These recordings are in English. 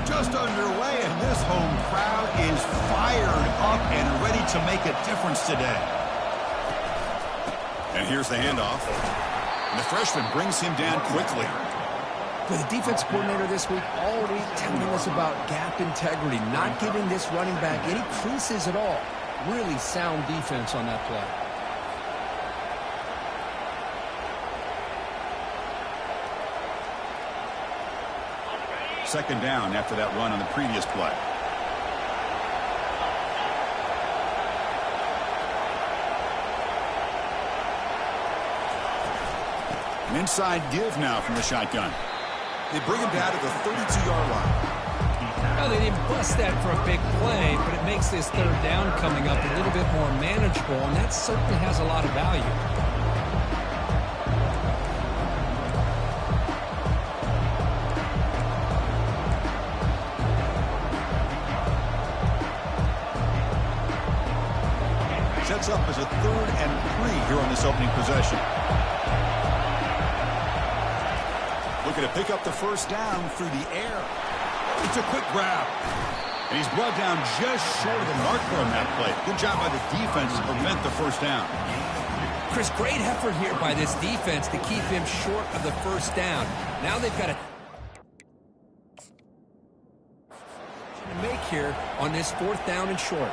Just underway, and this home crowd is fired up and ready to make a difference today. And here's the handoff. And the freshman brings him down quickly. For the defense coordinator this week, all week telling us about gap integrity, not giving this running back any creases at all. Really sound defense on that play. Second down after that run on the previous play. An inside give now from the shotgun. They bring him down to the 32-yard line. Well, they didn't bust that for a big play, but it makes this third down coming up a little bit more manageable, and that certainly has a lot of value. Sets up as a 3rd and 3 here on this opening possession. Looking to pick up the first down through the air. It's a quick grab. And he's brought down just short of the marker on that play. Good job by the defense to prevent the first down. Chris, great effort here by this defense to keep him short of the first down. Now they've got to make here on this 4th down and short.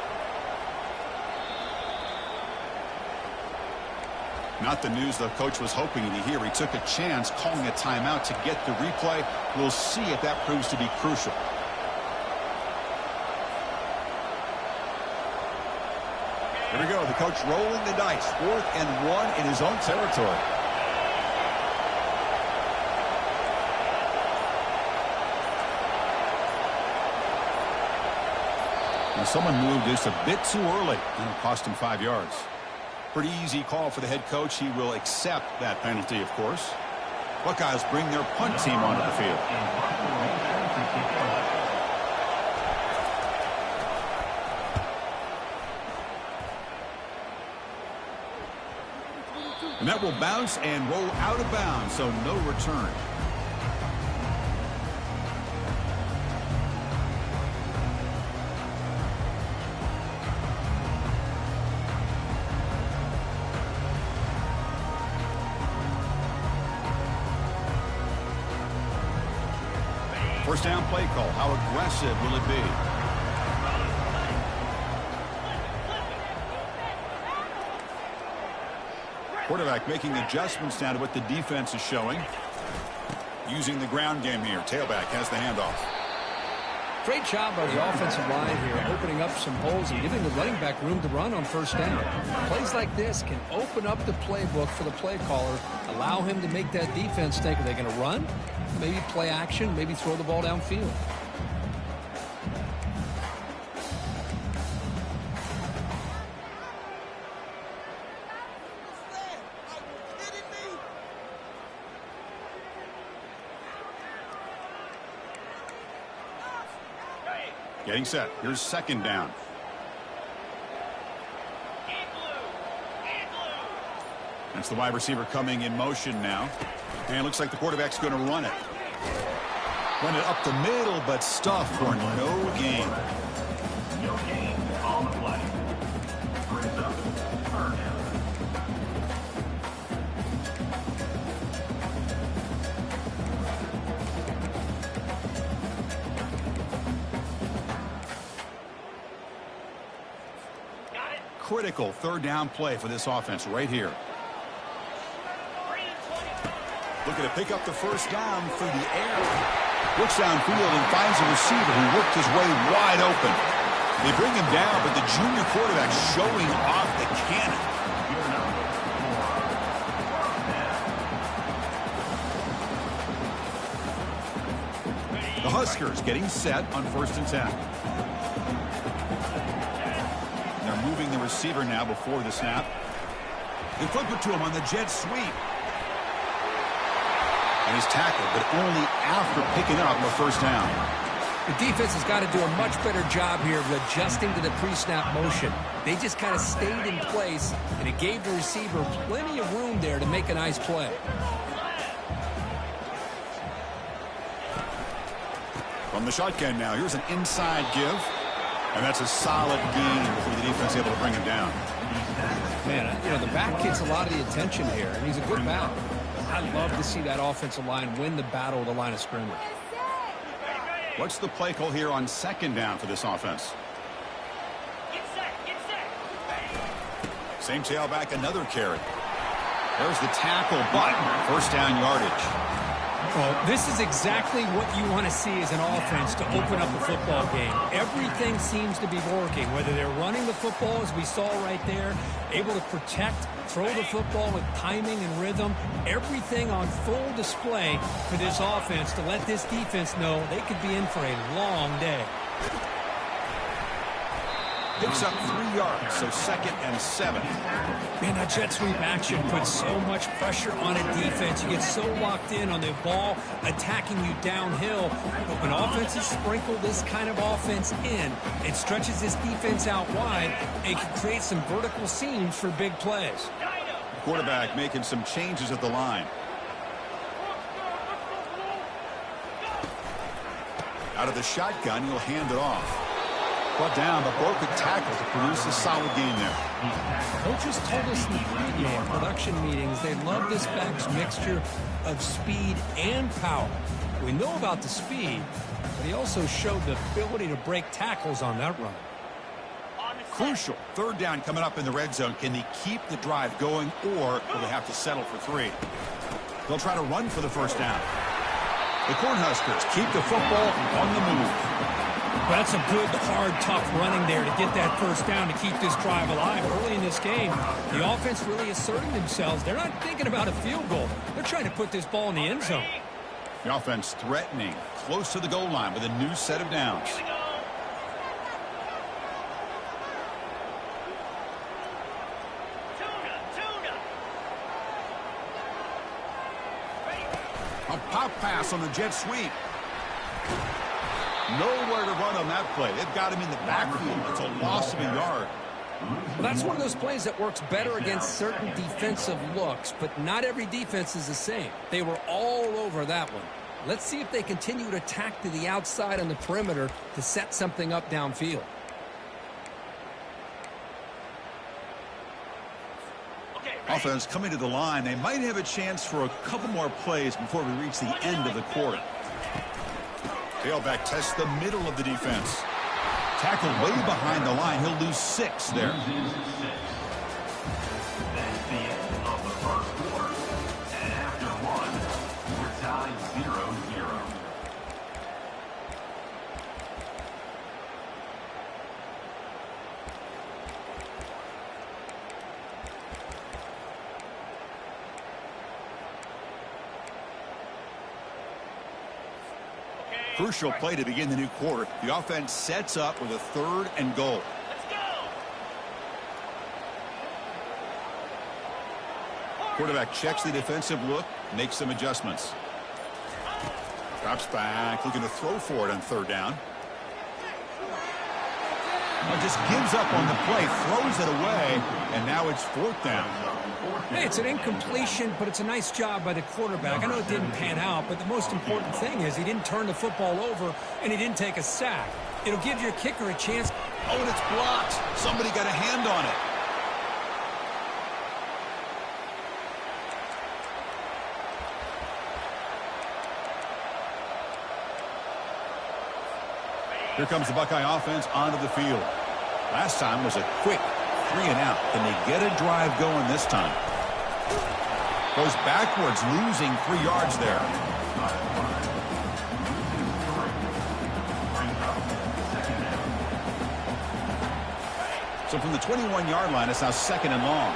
Not the news the coach was hoping to hear. He took a chance calling a timeout to get the replay. We'll see if that proves to be crucial. Here we go. The coach rolling the dice. 4th and 1 in his own territory. Now someone moved just a bit too early, and it cost him 5 yards. Pretty easy call for the head coach. He will accept that penalty, of course. Buckeyes bring their punt team onto the field. And that will bounce and roll out of bounds, so no return. First down play call. How aggressive will it be? Quarterback making adjustments now to what the defense is showing. Using the ground game here. Tailback has the handoff. Great job by the offensive line here, opening up some holes and giving the running back room to run on first down. Plays like this can open up the playbook for the play caller, allow him to make that defense think, are they going to run? Maybe play action, maybe throw the ball downfield. Getting set. Here's second down. That's the wide receiver coming in motion now. And it looks like the quarterback's going to run it. Run it up the middle, but stuffed for no gain. No gain on the play. Brings up third down. Critical third down play for this offense right here. Looking to pick up the first down through the air. Looks downfield and finds a receiver who worked his way wide open. They bring him down, but the junior quarterback showing off the cannon. The Huskers getting set on 1st and 10. They're moving the receiver now before the snap. They flip it to him on the jet sweep. And he's tackled, but only after picking up a first down. The defense has got to do a much better job here of adjusting to the pre-snap motion. They just kind of stayed in place, and it gave the receiver plenty of room there to make a nice play. From the shotgun now, here's an inside give. And that's a solid gain before the defense able to bring him down. Man, you know, the back gets a lot of the attention here, and he's a good back. I love to see that offensive line win the battle at the line of scrimmage. What's the play call here on second down for this offense? Get set. Same tailback, another carry. There's the tackle, but first down yardage. Well, this is exactly what you want to see as an offense to open up a football game. Everything seems to be working, whether they're running the football, as we saw right there, able to protect, throw the football with timing and rhythm, everything on full display for this offense to let this defense know they could be in for a long day. Picks up 3 yards, so 2nd and 7. Man, that jet sweep action puts so much pressure on a defense. You get so locked in on the ball attacking you downhill. But when offenses sprinkle this kind of offense in, it stretches this defense out wide and can create some vertical seams for big plays. Quarterback making some changes at the line. Out of the shotgun, he'll hand it off. Brought down, but broke a tackle to produce a solid gain there. Coaches told us in the pregame production meetings they love this back's mixture of speed and power. We know about the speed, but he also showed the ability to break tackles on that run. Crucial. 3rd down coming up in the red zone. Can they keep the drive going, or will they have to settle for 3? They'll try to run for the first down. The Cornhuskers keep the football on the move. Well, that's a good, hard, tough running there to get that first down to keep this drive alive. Early in this game, the offense really asserting themselves. They're not thinking about a field goal. They're trying to put this ball in the end zone. The offense threatening, close to the goal line with a new set of downs. A pop pass on the jet sweep. Nowhere to run on that play. They've got him in the backfield. It's a loss of a yard. Well, that's one of those plays that works better against certain defensive looks, but not every defense is the same. They were all over that one. Let's see if they continue to attack to the outside on the perimeter to set something up downfield. Offense coming to the line. They might have a chance for a couple more plays before we reach the end of the quarter. Tailback tests the middle of the defense. Tackled way behind the line. He'll lose 6 there. That's the end of the first quarter. And after one, we're tied 0-0. Crucial play to begin the new quarter. The offense sets up with a 3rd and goal. Let's go! Quarterback checks the defensive look, makes some adjustments. Drops back, looking to throw for it on 3rd down. Well, just gives up on the play, throws it away, and now it's 4th down. Hey, it's an incompletion, but it's a nice job by the quarterback. I know it didn't pan out, but the most important thing is he didn't turn the football over, and he didn't take a sack. It'll give your kicker a chance. Oh, and it's blocked. Somebody got a hand on it. Here comes the Buckeye offense onto the field. Last time was a quick 3 and out. Can they get a drive going this time? Goes backwards, losing 3 yards there. So from the 21-yard line, it's now 2nd and long.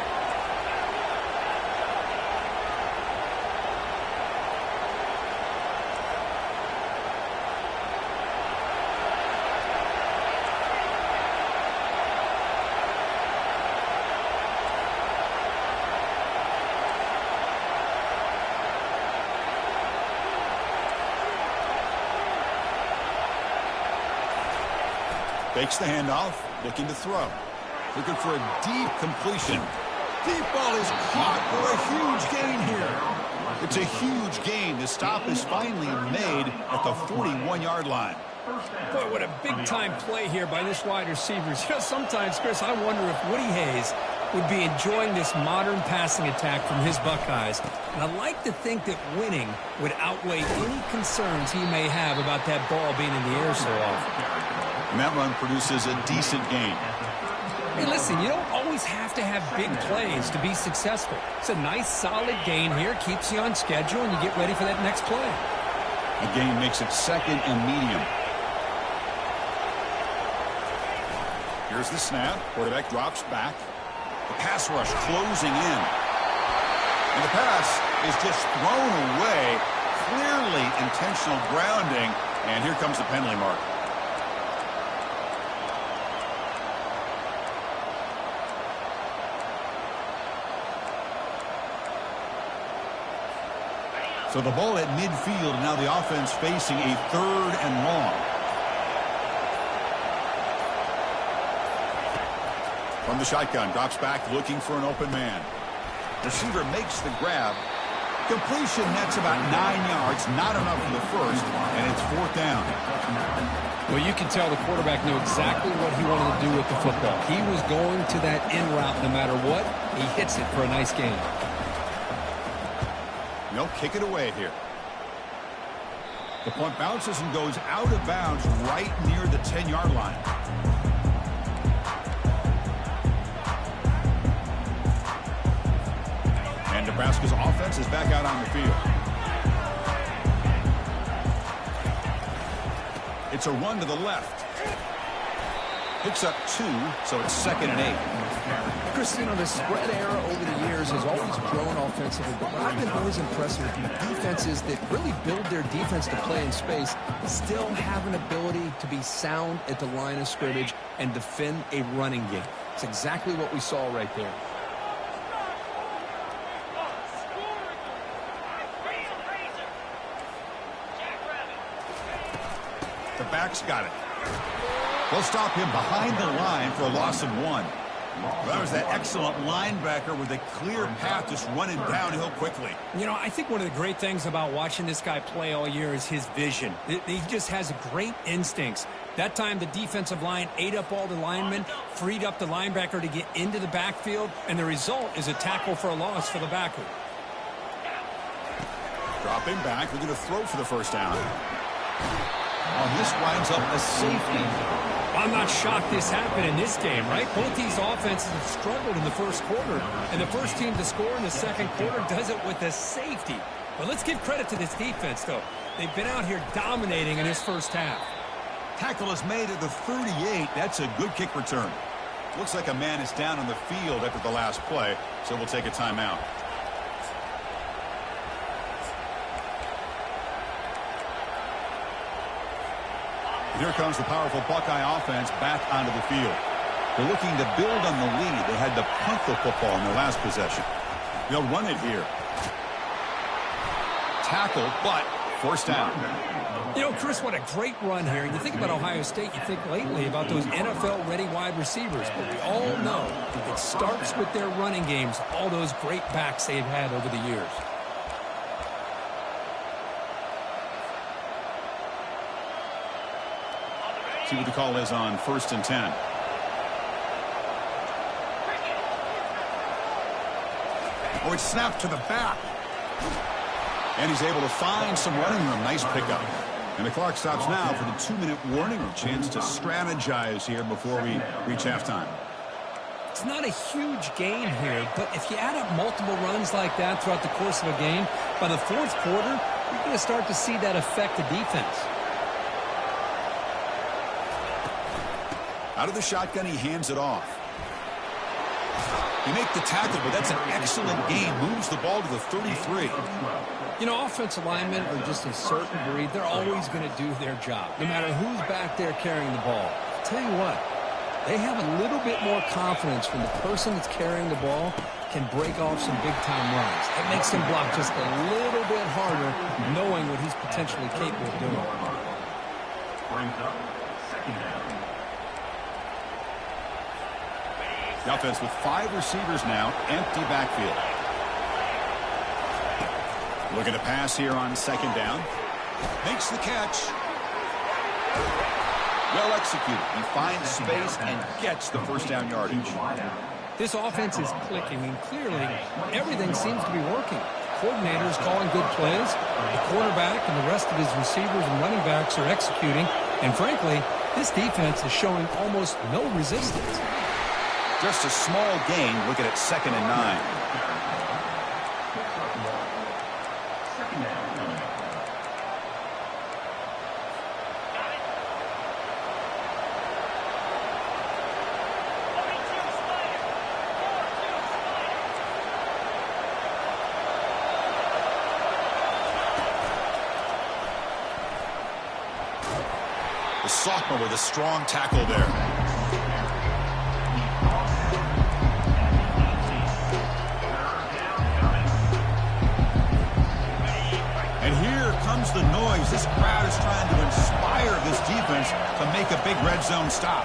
Fakes the handoff, looking to throw. Looking for a deep completion. Deep ball is caught for a huge gain here. It's a huge gain. The stop is finally made at the 41-yard line. Boy, what a big-time play here by this wide receiver. You know, sometimes, Chris, I wonder if Woody Hayes would be enjoying this modern passing attack from his Buckeyes. And I like to think that winning would outweigh any concerns he may have about that ball being in the air so often. And that run produces a decent gain. Hey, listen, you don't always have to have big plays to be successful. It's a nice, solid gain here. Keeps you on schedule, and you get ready for that next play. The gain makes it 2nd and medium. Here's the snap. Quarterback drops back. The pass rush closing in. And the pass is just thrown away. Clearly intentional grounding. And here comes the penalty mark. So the ball at midfield, and now the offense facing a 3rd and long. From the shotgun, drops back, looking for an open man. Receiver makes the grab. Completion, that's about 9 yards, not enough for the first, and it's 4th down. Well, you can tell the quarterback knew exactly what he wanted to do with the football. He was going to that in route no matter what. He hits it for a nice gain. They'll kick it away here. The punt bounces and goes out of bounds right near the 10-yard line. And Nebraska's offense is back out on the field. It's a run to the left. Picks up 2, so it's 2nd and 8. Chris, you know, the spread era over the years has always grown offensively, but what I've been always impressed with defenses that really build their defense to play in space still have an ability to be sound at the line of scrimmage and defend a running game. It's exactly what we saw right there. The back's got it. They'll stop him behind the line for a loss of 1. Well, that was that excellent linebacker with a clear path just running downhill quickly. You know, I think one of the great things about watching this guy play all year is his vision. He just has great instincts. That time, the defensive line ate up all the linemen, freed up the linebacker to get into the backfield, and the result is a tackle for a loss for the backer. Dropping back, we're going to throw for the first down. Oh, this winds up a safety. I'm not shocked this happened in this game, right? Both these offenses have struggled in the first quarter, and the first team to score in the second quarter does it with a safety. But let's give credit to this defense, though. They've been out here dominating in this first half. Tackle is made at the 38. That's a good kick return. Looks like a man is down on the field after the last play, so we'll take a timeout. Here comes the powerful Buckeye offense back onto the field. They're looking to build on the lead. They had to punt the football in their last possession. They'll run it here. Tackle, but first down. You know, Chris, what a great run here. You think about Ohio State, you think lately about those NFL-ready wide receivers. But we all know it starts with their running games, all those great backs they've had over the years. See what the call is on 1st and 10. Oh, it's snapped to the back. And he's able to find some running room. Nice pickup. And the clock stops now for the 2-minute warning. A chance to strategize here before we reach halftime. It's not a huge gain here, but if you add up multiple runs like that throughout the course of a game, by the fourth quarter, you're going to start to see that affect the defense. Out of the shotgun, he hands it off. He makes the tackle, but that's an excellent game. Moves the ball to the 33. You know, offensive linemen are just a certain breed. They're always going to do their job, no matter who's back there carrying the ball. I'll tell you what, they have a little bit more confidence when the person that's carrying the ball can break off some big-time runs. It makes him block just a little bit harder, knowing what he's potentially capable of doing. Brings up 2nd down. The offense with 5 receivers now, empty backfield. Looking to pass here on second down. Makes the catch. Well executed. He finds space and gets the first down yardage. This offense is clicking, and clearly everything seems to be working. Coordinators calling good plays. The quarterback and the rest of his receivers and running backs are executing. And frankly, this defense is showing almost no resistance. Just a small gain. Looking at 2nd and 9. The sophomore with a strong tackle there. And here comes the noise. This crowd is trying to inspire this defense to make a big red zone stop.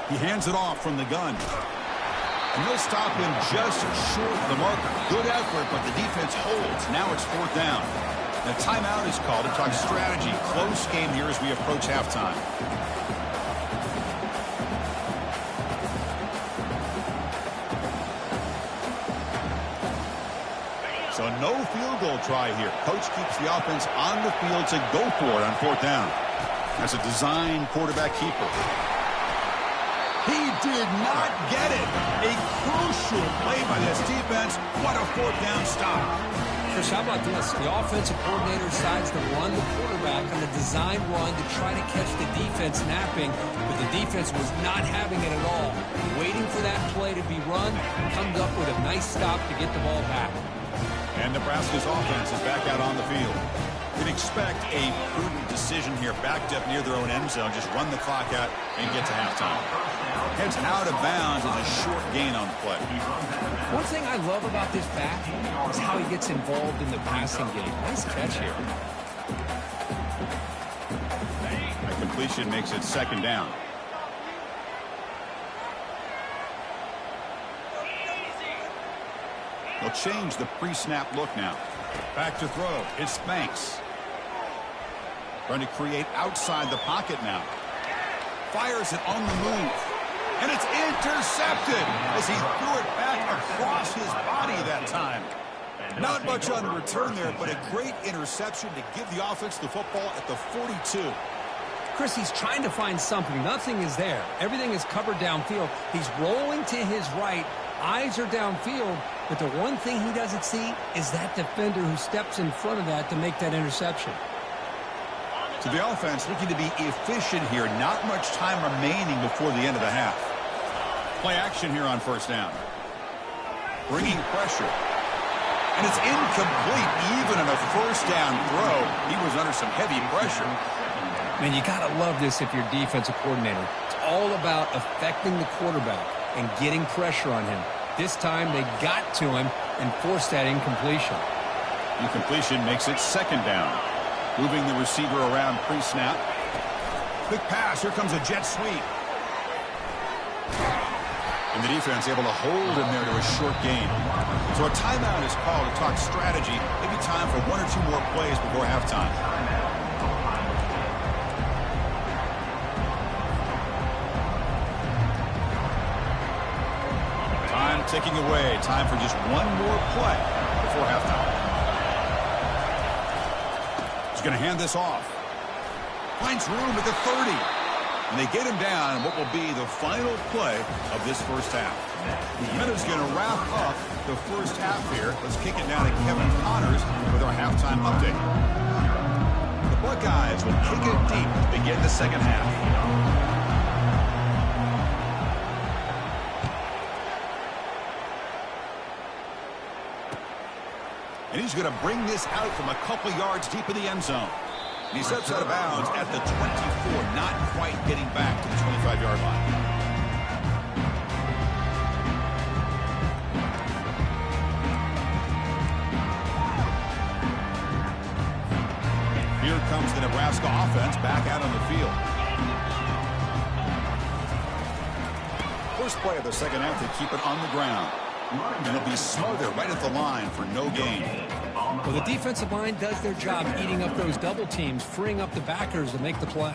He hands it off from the gun. And they'll stop him just short of the marker. Good effort, but the defense holds. Now it's 4th down. The timeout is called to talk strategy. Close game here as we approach halftime. So no field goal try here. Coach keeps the offense on the field to go for it on 4th down. That's a design quarterback keeper. He did not get it. A crucial play by this defense. What a 4th down stop. Chris, how about this? The offensive coordinator decides to run the quarterback on a design run to try to catch the defense napping, but the defense was not having it at all. Waiting for that play to be run, comes up with a nice stop to get the ball back. And Nebraska's offense is back out on the field. You'd expect a prudent decision here, backed up near their own end zone. Just run the clock out and get to halftime. Heads out of bounds as a short gain on the play. One thing I love about this back is how he gets involved in the passing game. Nice catch here. A completion makes it 2nd down. They'll change the pre-snap look now. Back to throw. It's Banks. Trying to create outside the pocket now. Fires it on the move. And it's intercepted as he threw it back across his body that time. Not much on the return there, but a great interception to give the offense the football at the 42. Chris, he's trying to find something. Nothing is there. Everything is covered downfield. He's rolling to his right. Eyes are downfield. But the one thing he doesn't see is that defender who steps in front of that to make that interception. So the offense looking to be efficient here. Not much time remaining before the end of the half. Play action here on 1st down. Bringing pressure. And it's incomplete. Even on a 1st down throw, he was under some heavy pressure. Man, you got to love this if you're a defensive coordinator. It's all about affecting the quarterback and getting pressure on him. This time they got to him and forced that incompletion. Incompletion makes it 2nd down. Moving the receiver around pre-snap. Quick pass. Here comes a jet sweep. And the defense able to hold him there to a short gain. So a timeout is called to talk strategy. Maybe time for 1 or 2 more plays before halftime. Time ticking away. Time for just 1 more play before halftime. He's going to hand this off. Finds room at the 30. And they get him down in what will be the final play of this 1st half. And is going to wrap up the 1st half here. Let's kick it down to Kevin Connors with our halftime update. The Buckeyes will kick it deep to begin the 2nd half. And he's going to bring this out from a couple yards deep in the end zone. And he steps out of bounds at the 24, not quite getting back to the 25-yard line. Here comes the Nebraska offense back out on the field. First play of the 2nd half, they keep it on the ground. And it'll be smothered right at the line for no gain. Well, the defensive line does their job eating up those double teams, freeing up the backers to make the play.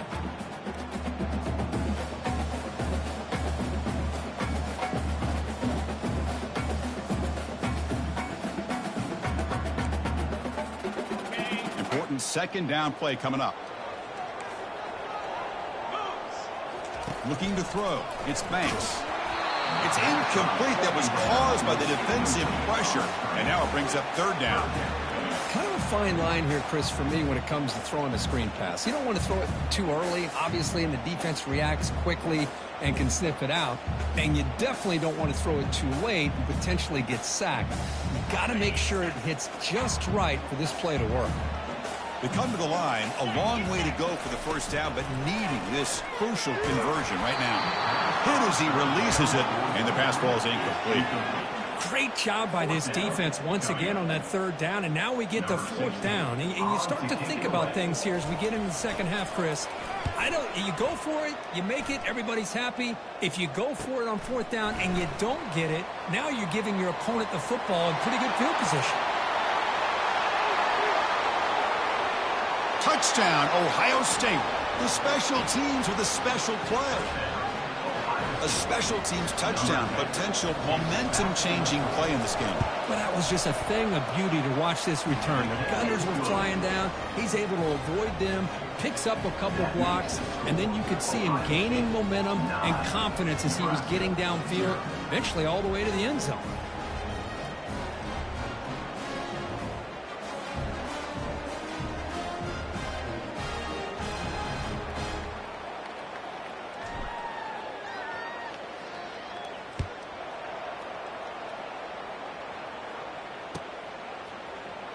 Important second down play coming up. Looking to throw. It's Banks. It's incomplete. That was caused by the defensive pressure. And now it brings up third down. Kind of a fine line here, Chris, for me when it comes to throwing a screen pass. You don't want to throw it too early, obviously, and the defense reacts quickly and can sniff it out. And you definitely don't want to throw it too late and potentially get sacked. You've got to make sure it hits just right for this play to work. They come to the line, a long way to go for the first down, but needing this crucial conversion right now. Hit as he releases it, and the pass ball is incomplete. Great job by this defense once again on that third down, and now we get to fourth down. And you start to think about things here as we get into the second half, Chris. You go for it, you make it, everybody's happy. If you go for it on fourth down and you don't get it, now you're giving your opponent the football in pretty good field position. Touchdown, Ohio State. The special teams with a special play. A special teams touchdown, potential momentum-changing play in this game. But that was just a thing of beauty to watch this return. The Gunners were flying down. He's able to avoid them, picks up a couple blocks, and then you could see him gaining momentum and confidence as he was getting downfield, eventually all the way to the end zone.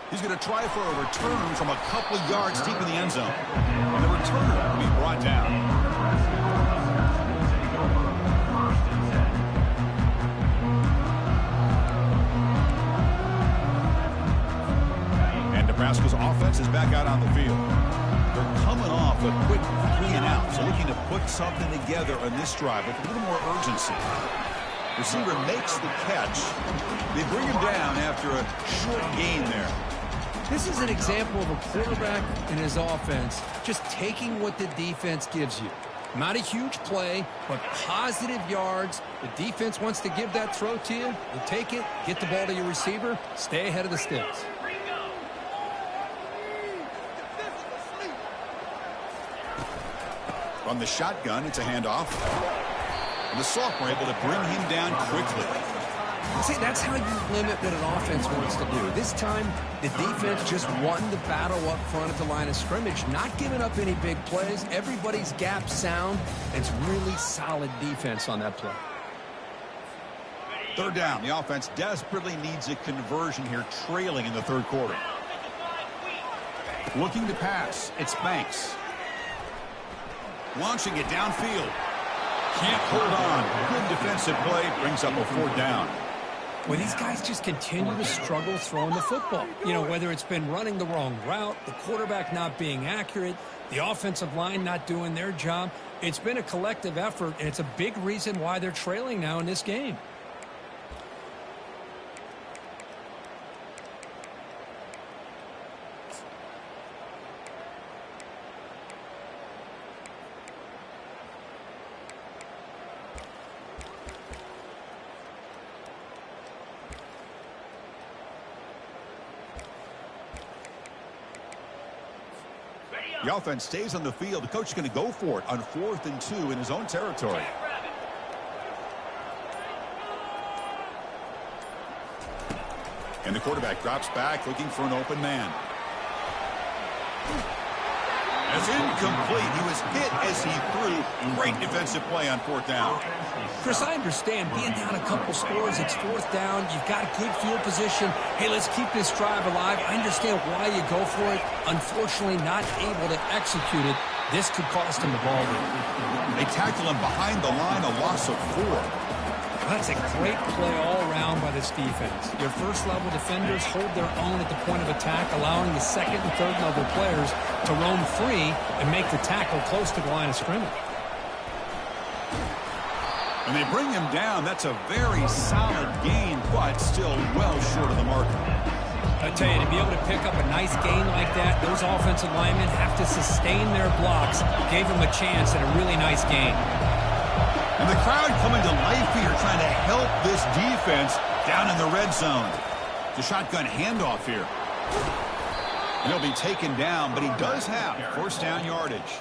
He's going to try for a return from a couple of yards deep in the end zone. And the returner will be brought down. And Nebraska's offense is back out on the field. They're coming off a quick 3-and-out, so looking to put something together on this drive with a little more urgency. Receiver makes the catch. They bring him down after a short gain there. This is an example of a quarterback and his offense just taking what the defense gives you. Not a huge play, but positive yards. The defense wants to give that throw to you. You take it, get the ball to your receiver, stay ahead of the sticks. From the shotgun, it's a handoff. And the sophomore able to bring him down quickly. See, that's how you limit what an offense wants to do. This time, the defense just won the battle up front at the line of scrimmage, not giving up any big plays. Everybody's gap sound. It's really solid defense on that play. Third down. The offense desperately needs a conversion here, trailing in the third quarter. Looking to pass. It's Banks. Launching it downfield. Can't hold on. Good defensive play. Brings up a fourth down. Well, these guys just continue to struggle throwing the football. You know, whether it's been running the wrong route, the quarterback not being accurate, the offensive line not doing their job. It's been a collective effort, and it's a big reason why they're trailing now in this game. The offense stays on the field. The coach is going to go for it on 4th and 2 in his own territory. And the quarterback drops back looking for an open man. It's incomplete. He was hit as he threw. Great defensive play on 4th down. Chris, I understand being down a couple scores. It's 4th down. You've got a good field position. Hey, let's keep this drive alive. I understand why you go for it. Unfortunately, not able to execute it. This could cost him the ball game. They tackle him behind the line, a loss of 4. That's a great play all around by this defense. Your first-level defenders hold their own at the point of attack, allowing the second and third-level players to roam free and make the tackle close to the line of scrimmage. And they bring him down. That's a very solid gain, but still well short of the mark. I tell you, to be able to pick up a nice gain like that, those offensive linemen have to sustain their blocks. Gave them a chance at a really nice gain. And the crowd coming to life here, trying to help this defense down in the red zone. The shotgun handoff here. And he'll be taken down, but he does have first down yardage.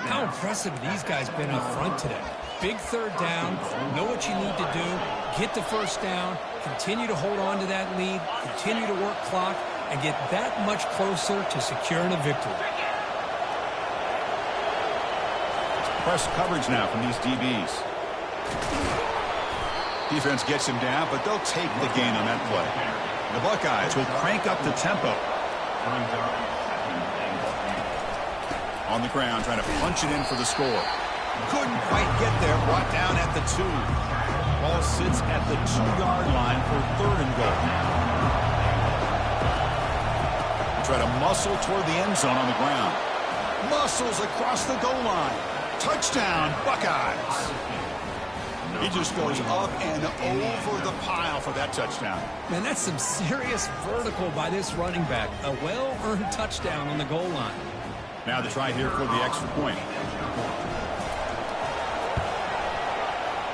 How impressive these guys been up front today. Big third down, know what you need to do, get the first down, continue to hold on to that lead, continue to work clock, and get that much closer to securing a victory. Press coverage now from these DBs. Defense gets him down, but they'll take the gain on that play. The Buckeyes will crank up the tempo. On the ground, trying to punch it in for the score. Couldn't quite get there, brought down at the 2. Ball sits at the 2-yard line for third and goal. Try to muscle toward the end zone on the ground. Muscles across the goal line. Touchdown, Buckeyes. He just goes up and over the pile for that touchdown. Man, that's some serious vertical by this running back. A well-earned touchdown on the goal line. Now the try here for the extra point.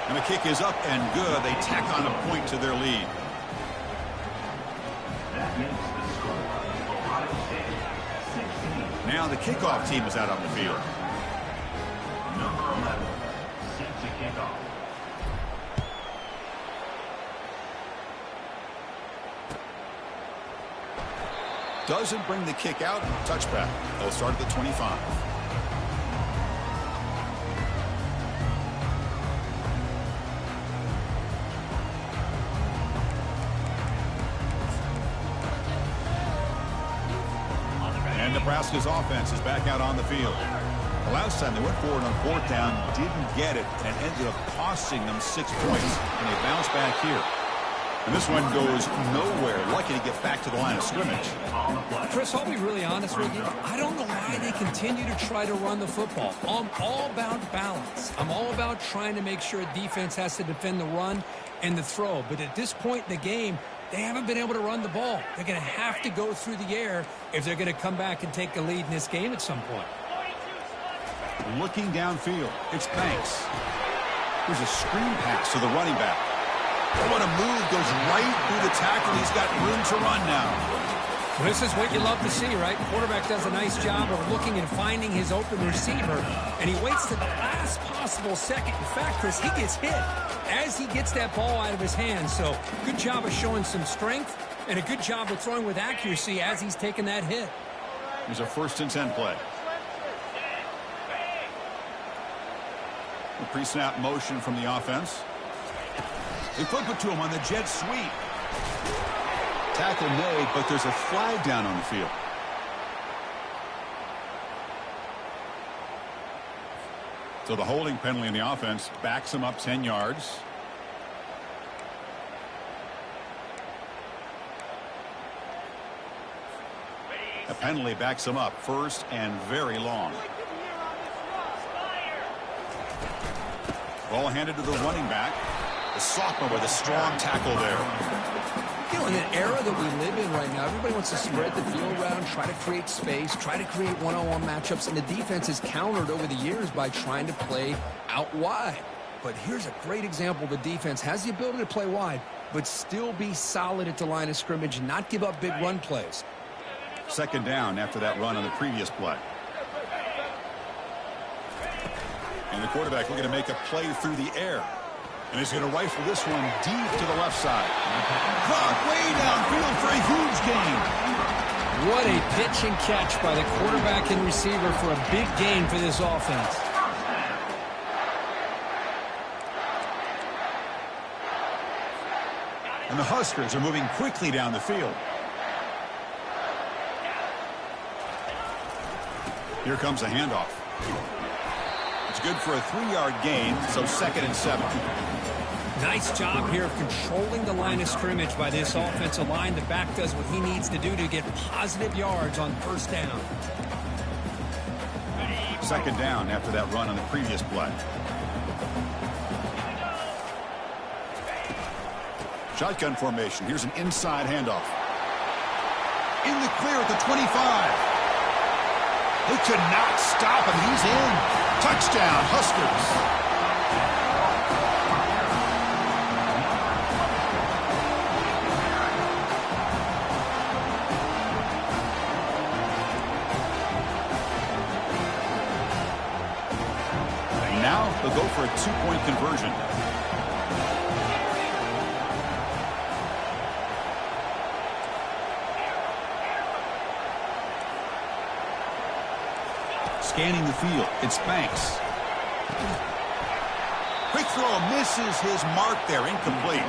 And the kick is up and good. They tack on a point to their lead. Now the kickoff team is out on the field. Number 11, set to kick off. Doesn't bring the kick out. Touchback. They'll start at the 25. And Nebraska's offense is back out on the field. The last time they went forward on fourth down, didn't get it, and ended up costing them 6 points. And they bounce back here. And this one goes nowhere. Lucky to get back to the line of scrimmage. Chris, I'll be really honest with you. I don't know why they continue to try to run the football. I'm all about balance. I'm all about trying to make sure defense has to defend the run and the throw. But at this point in the game, they haven't been able to run the ball. They're going to have to go through the air if they're going to come back and take the lead in this game at some point. Looking downfield, it's Banks. Here's a screen pass to the running back. What a move, goes right through the tackle. He's got room to run now. Well, this is what you love to see, right? The quarterback does a nice job of looking and finding his open receiver, and he waits to the last possible second. In fact, Chris, he gets hit as he gets that ball out of his hands. So good job of showing some strength and a good job of throwing with accuracy as he's taking that hit. Here's a 1st and 10 play. A pre-snap motion from the offense. They flip it to him on the jet sweep. Tackle made, but there's a flag down on the field. So the holding penalty in the offense backs him up 10 yards. A penalty backs him up 1st and very long. Ball handed to the running back. The sophomore with a strong tackle there. You know, in an era that we live in right now, everybody wants to spread the field around, try to create space, try to create one-on-one matchups, and the defense has countered over the years by trying to play out wide. But here's a great example. The defense has the ability to play wide, but still be solid at the line of scrimmage, not give up big run plays. 2nd down after that run on the previous play. And the quarterback looking to make a play through the air. And he's going to rifle this one deep to the left side. Caught way downfield for a huge gain. What a pitch and catch by the quarterback and receiver for a big gain for this offense. And the Huskers are moving quickly down the field. Here comes a handoff. It's good for a 3-yard gain, so 2nd and 7. Nice job here of controlling the line of scrimmage by this offensive line. The back does what he needs to do to get positive yards on 1st down. 2nd down after that run on the previous play. Shotgun formation. Here's an inside handoff. In the clear at the 25. They could not stop him. He's in. Touchdown, Huskers. Now they'll go for a two-point conversion. Scanning the field, it's Banks. Quick throw, misses his mark there, incomplete.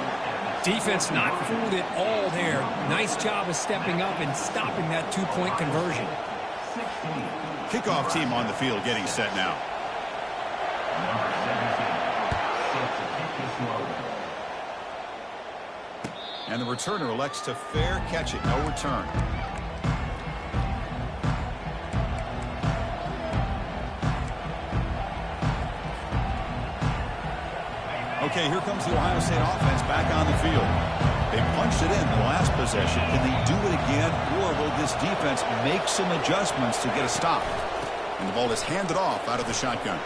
Defense not fooled at all there. Nice job of stepping up and stopping that two-point conversion. Kickoff team on the field getting set now. And the returner elects to fair catch it, no return. Okay, here comes the Ohio State offense back on the field. They punched it in the last possession. Can they do it again, or will this defense make some adjustments to get a stop? And the ball is handed off out of the shotgun.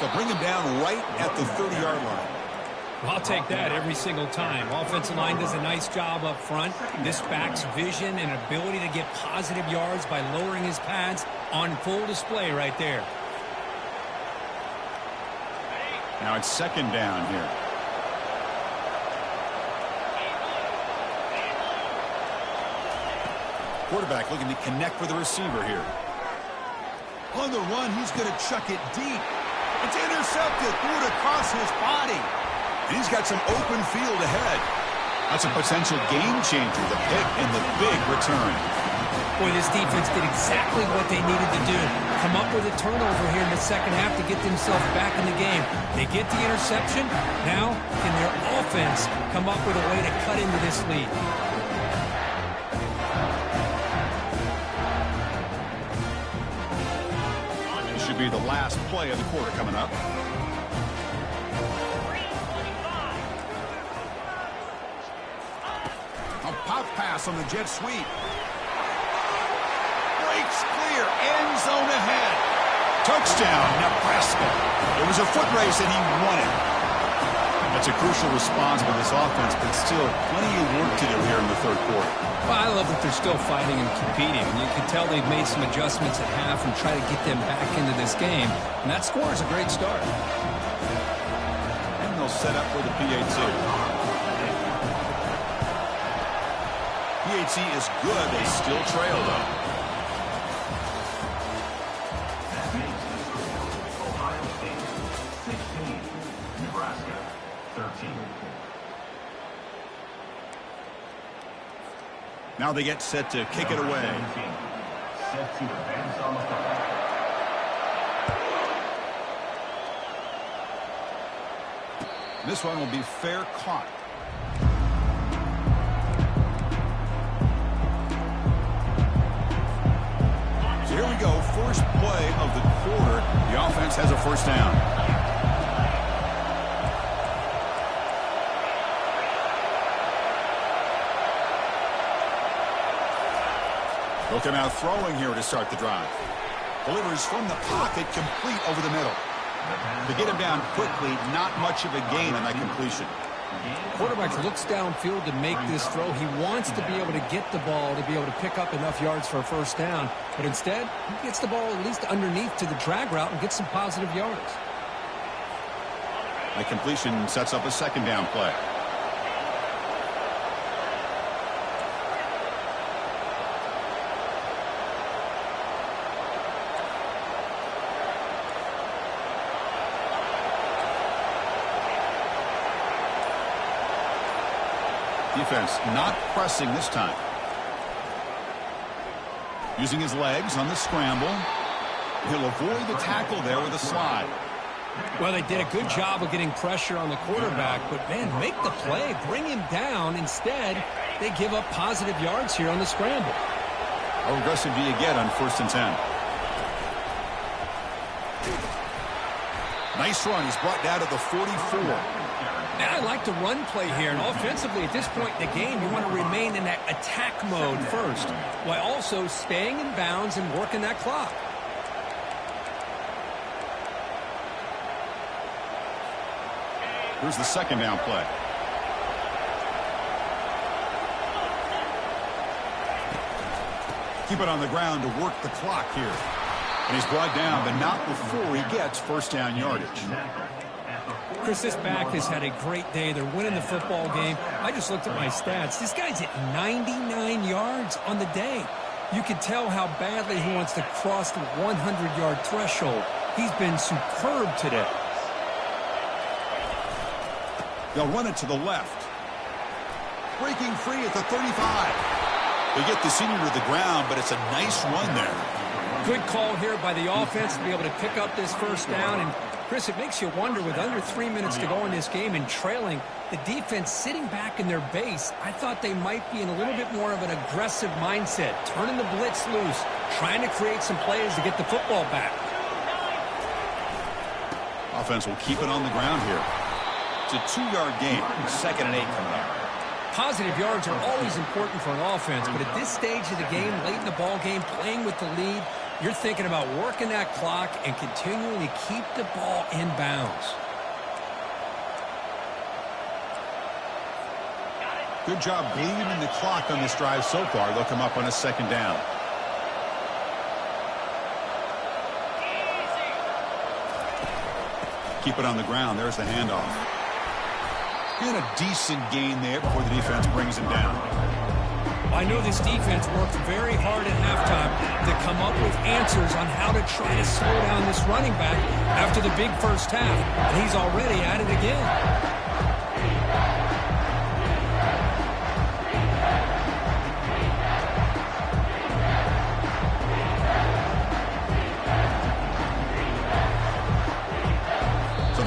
They'll bring him down right at the 30-yard line. Well, I'll take that every single time. Offensive line does a nice job up front. This back's vision and ability to get positive yards by lowering his pads on full display right there. Now it's second down here. Quarterback looking to connect with the receiver here. On the run, he's going to chuck it deep. It's intercepted, threw it across his body. And he's got some open field ahead. That's a potential game changer, the pick and the big return. Boy, this defense did exactly what they needed to do. Come up with a turnover here in the second half to get themselves back in the game. They get the interception. Now, can their offense come up with a way to cut into this lead? This should be the last play of the quarter coming up. A pop pass on the jet sweep. Breaks clear, end zone ahead. Touchdown, Nebraska. It was a foot race and he won it. That's a crucial response by this offense, but still plenty of work to do here in the third quarter. Well, I love that they're still fighting and competing. You can tell they've made some adjustments at half and try to get them back into this game. And that score is a great start. And they'll set up for the PAT. PAT is good. They still trail, though. Ohio State 16, Nebraska 13. Now they get set to kick it away. Set to advance on the field. This one will be fair caught. So here we go, first play of the quarter. The offense has a first down. They'll come out throwing here to start the drive. Delivers from the pocket, complete over the middle. To get him down quickly, not much of a gain on that completion. Quarterback looks downfield to make this throw. He wants to be able to get the ball to be able to pick up enough yards for a first down. But instead, he gets the ball at least underneath to the drag route and gets some positive yards. That completion sets up a second down play. Defense not pressing this time. Using his legs on the scramble. He'll avoid the tackle there with a slide. Well, they did a good job of getting pressure on the quarterback, but, man, make the play, bring him down. Instead, they give up positive yards here on the scramble. How aggressive do you get on 1st and 10? Nice run. He's brought down to the 44. Now, I like the run play here, and offensively at this point in the game, you want to remain in that attack mode first, while also staying in bounds and working that clock. Here's the second down play. Keep it on the ground to work the clock here. And he's brought down, but not before he gets first down yardage. Chris, this back has had a great day. They're winning the football game. I just looked at my stats. This guy's at 99 yards on the day. You can tell how badly he wants to cross the 100-yard threshold. He's been superb today. They'll run it to the left. Breaking free at the 35. They get the senior to the ground, but it's a nice run there. Good call here by the offense to be able to pick up this first down. And, Chris, it makes you wonder, with under 3 minutes to go in this game and trailing, the defense sitting back in their base, I thought they might be in a little bit more of an aggressive mindset, turning the blitz loose, trying to create some plays to get the football back. Offense will keep it on the ground here. It's a 2-yard gain. 2nd and 8 coming up. Positive yards are always important for an offense, but at this stage of the game, late in the ball game, playing with the lead, you're thinking about working that clock and continuing to keep the ball in bounds. Good job bleeding the clock on this drive so far. They'll come up on a second down. Keep it on the ground. There's the handoff. And a decent gain there before the defense brings him down. I know this defense worked very hard at halftime to come up with answers on how to try to slow down this running back after the big first half, and he's already at it again.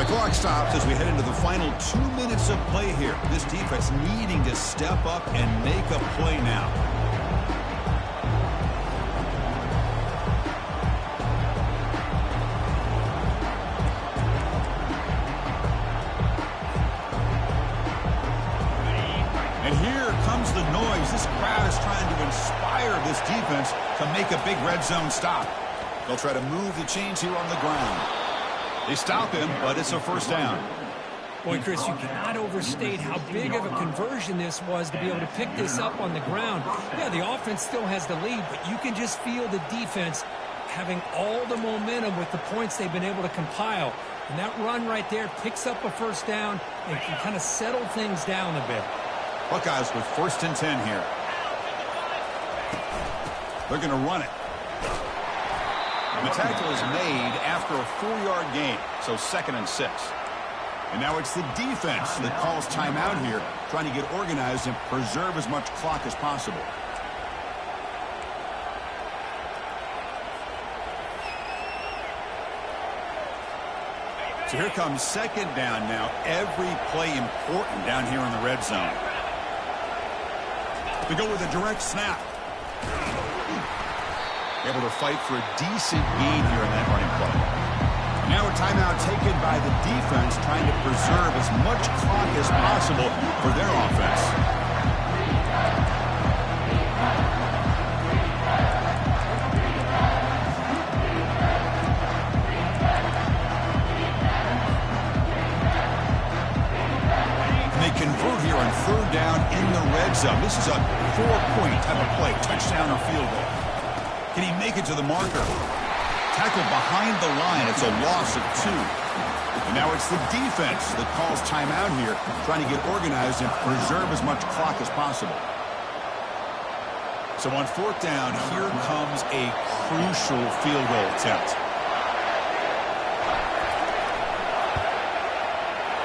Clock stops as we head into the final 2 minutes of play here. This defense needing to step up and make a play now. And here comes the noise. This crowd is trying to inspire this defense to make a big red zone stop. They'll try to move the chains here on the ground. They stop him, but it's a first down. Boy, Chris, you cannot overstate how big of a conversion this was to be able to pick this up on the ground. Yeah, the offense still has the lead, but you can just feel the defense having all the momentum with the points they've been able to compile. And that run right there picks up a first down and can kind of settle things down a bit. Buckeyes with 1st and 10 here. They're going to run it. And the tackle is made after a 4-yard gain, so 2nd and 6. And now it's the defense that calls timeout here, trying to get organized and preserve as much clock as possible. So here comes 2nd down now. Every play important down here in the red zone. They go with a direct snap. Able to fight for a decent gain here in that running play. Now a timeout taken by the defense, trying to preserve as much clock as possible for their offense. And they convert here on 3rd down in the red zone. This is a 4-point type of play, touchdown or field goal. Can he make it to the marker? Tackle behind the line. It's a loss of 2. And now it's the defense that calls timeout here, trying to get organized and preserve as much clock as possible. So on 4th down, here comes a crucial field goal attempt.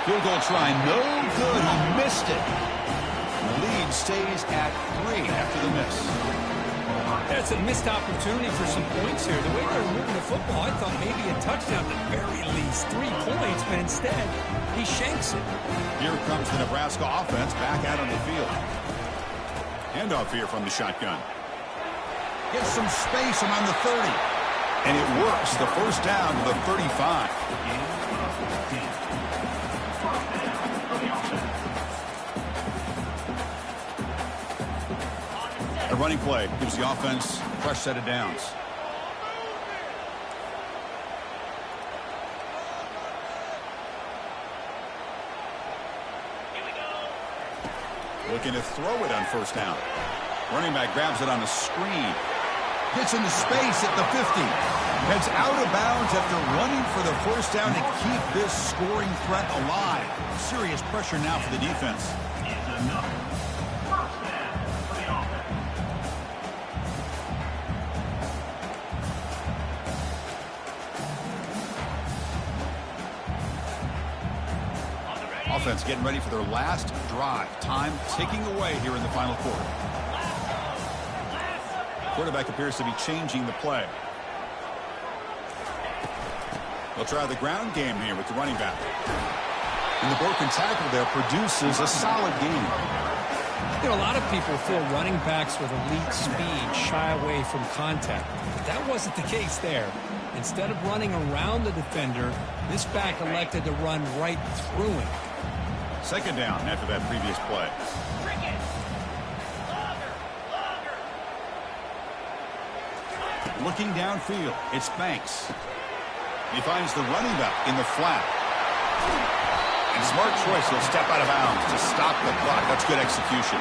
Field goal try, no good. He missed it. The lead stays at 3 after the miss. That's a missed opportunity for some points here. The way they're moving the football, I thought maybe a touchdown at the very least. 3 points, but instead, he shanks it. Here comes the Nebraska offense back out on the field. Handoff here from the shotgun. Gets some space around the 30. And it works. The first down to the 35. The running play gives the offense a fresh set of downs. Looking to throw it on first down. Running back grabs it on a screen. Gets into space at the 50. Heads out of bounds after running for the first down to keep this scoring threat alive. Serious pressure now for the defense. It's enough. First down for the offense. Offense getting ready for their last drive. Time ticking away here in the final quarter. Quarterback appears to be changing the play. They'll try the ground game here with the running back. And the broken tackle there produces a solid game. You know, a lot of people feel running backs with elite speed shy away from contact. But that wasn't the case there. Instead of running around the defender, this back elected to run right through him. Second down after that previous play. Looking downfield, it's Banks. He finds the running back in the flat. And smart choice, he'll step out of bounds to stop the clock. That's good execution.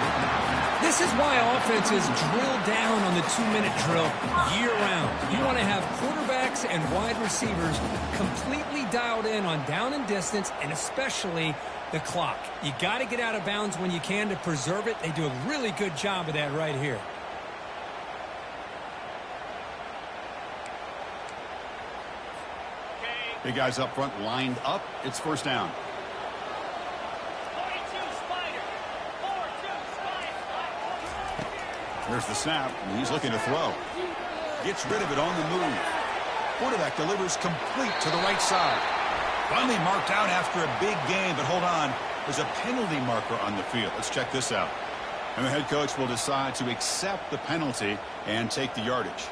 This is why offenses drill down on the 2-minute drill year-round. You want to have quarterbacks and wide receivers completely dialed in on down and distance, and especially the clock. You got to get out of bounds when you can to preserve it. They do a really good job of that right here. Big guys up front lined up. It's first down. Here's the snap, and he's looking to throw. Gets rid of it on the move. Quarterback delivers complete to the right side. Finally marked out after a big game, but hold on. There's a penalty marker on the field. Let's check this out. And the head coach will decide to accept the penalty and take the yardage.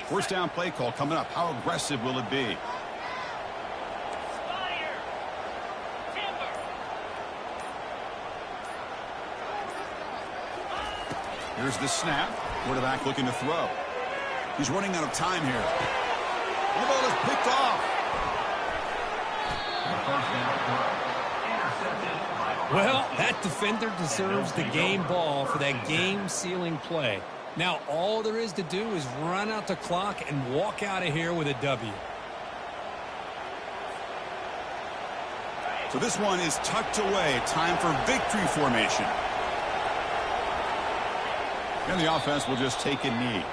First down play call coming up. How aggressive will it be? Here's the snap. Quarterback looking to throw. He's running out of time here. The ball is picked off. Well, that defender deserves the game ball for that game-sealing play. Now, all there is to do is run out the clock and walk out of here with a W. So this one is tucked away. Time for victory formation. And the offense will just take a knee.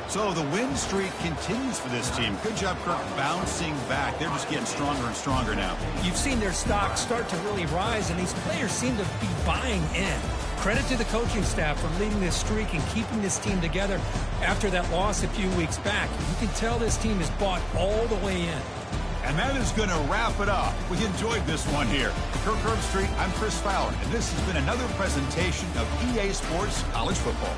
So the win streak continues for this team. Good job, Kirk, bouncing back. They're just getting stronger and stronger now. You've seen their stock start to really rise, and these players seem to be buying in. Credit to the coaching staff for leading this streak and keeping this team together after that loss a few weeks back. You can tell this team is bought all the way in. And that is going to wrap it up. We enjoyed this one here. Kirk Herbstreit, I'm Chris Fowler, and this has been another presentation of EA Sports College Football.